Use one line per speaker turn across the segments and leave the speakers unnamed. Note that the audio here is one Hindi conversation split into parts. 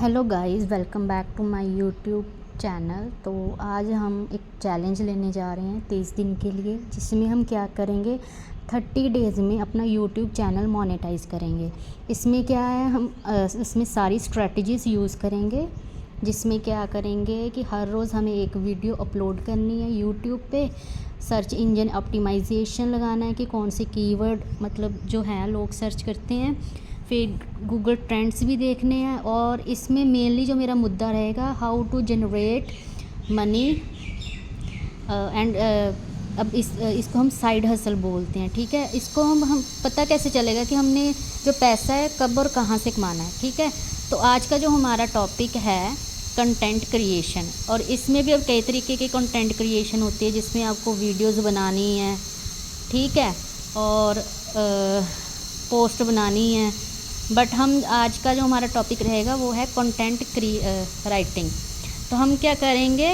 Hello guys, welcome back to my YouTube channel. तो आज हम एक चैलेंज लेने जा रहे हैं 23 दिन के लिए, जिसमें हम क्या करेंगे 30 डेज़ में अपना यूट्यूब चैनल मोनेटाइज करेंगे। इसमें क्या है, हम इसमें सारी स्ट्रेटजीज़ यूज़ करेंगे, जिसमें क्या करेंगे कि हर रोज़ हमें एक वीडियो अपलोड करनी है यूट्यूब पे। सर्च इंजन ऑप्टिमाइजेशन लगाना है कि कौन से कीवर्ड मतलब जो है लोग सर्च करते हैं, फिर गूगल ट्रेंड्स भी देखने हैं। और इसमें मेनली जो मेरा मुद्दा रहेगा, how to generate money and अब इसको हम साइड हसल बोलते हैं। ठीक है, इसको हम पता कैसे चलेगा कि हमने जो पैसा है कब और कहाँ से कमाना है। ठीक है, तो आज का जो हमारा टॉपिक है कंटेंट क्रिएशन, और इसमें भी अब कई तरीके के कंटेंट क्रिएशन होती है, जिसमें आपको वीडियोस बनानी है, ठीक है, और पोस्ट बनानी है। बट हम आज का जो हमारा टॉपिक रहेगा वो है कंटेंट राइटिंग। तो हम क्या करेंगे,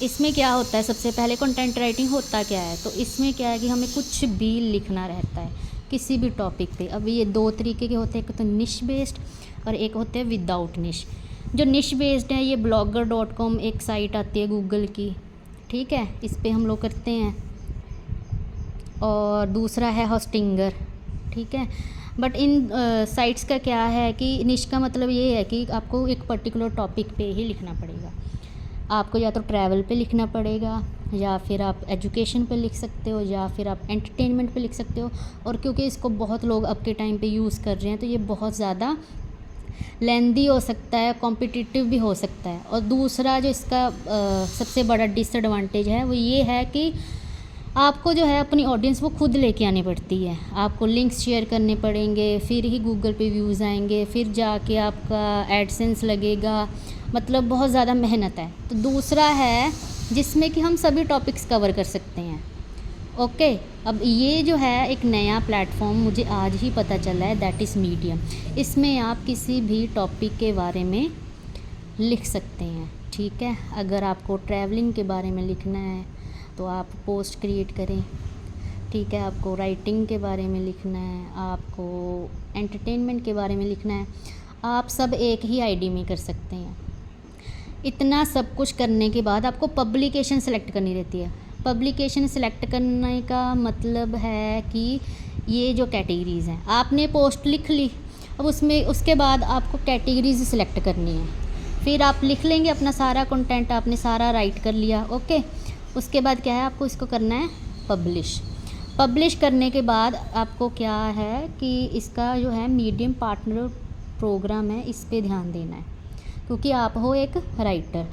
इसमें क्या होता है, सबसे पहले कंटेंट राइटिंग होता क्या है। तो इसमें क्या है कि हमें कुछ भी लिखना रहता है किसी भी टॉपिक पे। अब ये दो तरीके के होते हैं, एक तो निश बेस्ड और एक होते हैं विदाउट निश। जो निश बेस्ड है, ये blogger.com एक साइट आती है गूगल की, ठीक है, इस पर हम लोग करते हैं। और दूसरा है होस्टिंगर, ठीक है। बट इन साइट्स का क्या है कि निश का मतलब ये है कि आपको एक पर्टिकुलर टॉपिक पे ही लिखना पड़ेगा। आपको या तो ट्रैवल पे लिखना पड़ेगा, या फिर आप एजुकेशन पे लिख सकते हो, या फिर आप एंटरटेनमेंट पे लिख सकते हो। और क्योंकि इसको बहुत लोग अब के टाइम पे यूज़ कर रहे हैं, तो ये बहुत ज़्यादा लेंदी हो सकता है, कॉम्पिटिटिव भी हो सकता है। और दूसरा जो इसका सबसे बड़ा डिसएडवांटेज है वो ये है कि आपको जो है अपनी ऑडियंस वो खुद लेके आनी पड़ती है। आपको लिंक्स शेयर करने पड़ेंगे, फिर ही गूगल पे व्यूज़ आएंगे, फिर जाके आपका एडसेंस लगेगा, मतलब बहुत ज़्यादा मेहनत है। तो दूसरा है जिसमें कि हम सभी टॉपिक्स कवर कर सकते हैं। ओके, अब ये जो है एक नया प्लेटफॉर्म मुझे आज ही पता चला है, दैट इज़ मीडियम। इसमें आप किसी भी टॉपिक के बारे में लिख सकते हैं, ठीक है। अगर आपको ट्रैवलिंग के बारे में लिखना है तो आप पोस्ट क्रिएट करें, ठीक है। आपको राइटिंग के बारे में लिखना है, आपको एंटरटेनमेंट के बारे में लिखना है, आप सब एक ही आईडी में कर सकते हैं। इतना सब कुछ करने के बाद आपको पब्लिकेशन सेलेक्ट करनी रहती है। पब्लिकेशन सेलेक्ट करने का मतलब है कि ये जो कैटेगरीज़ हैं, आपने पोस्ट लिख ली, अब उसमें उसके बाद आपको कैटेगरीज सेलेक्ट करनी है। फिर आप लिख लेंगे अपना सारा कंटेंट, आपने सारा राइट कर लिया, ओके। उसके बाद क्या है, आपको इसको करना है पब्लिश। पब्लिश करने के बाद आपको क्या है कि इसका जो है मीडियम पार्टनर प्रोग्राम है, इस पे ध्यान देना है, क्योंकि आप हो एक राइटर।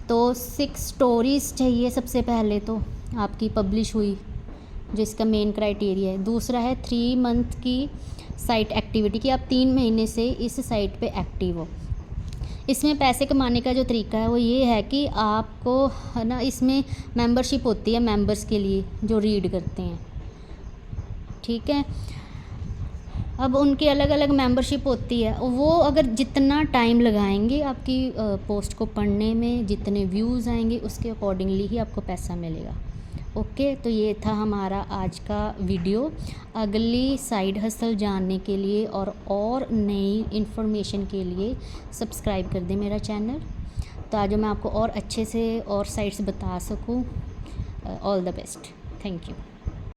तो 6 स्टोरीज़ चाहिए सबसे पहले, तो आपकी पब्लिश हुई, जो इसका मेन क्राइटेरिया है। दूसरा है 3 मंथ की साइट एक्टिविटी, कि आप 3 महीने से इस साइट पे एक्टिव हो। इसमें पैसे कमाने का जो तरीका है वो ये है कि आपको है ना, इसमें मेंबरशिप होती है मेंबर्स के लिए जो रीड करते हैं, ठीक है। अब उनकी अलग अलग मेंबरशिप होती है, वो अगर जितना टाइम लगाएंगे आपकी पोस्ट को पढ़ने में, जितने व्यूज़ आएंगे उसके अकॉर्डिंगली ही आपको पैसा मिलेगा। ओके, तो ये था हमारा आज का वीडियो। अगली साइड हसल जानने के लिए और नई इन्फॉर्मेशन के लिए सब्सक्राइब कर दें मेरा चैनल, ताकि मैं आपको और अच्छे से और साइट्स बता सकूं। All the best, thank you.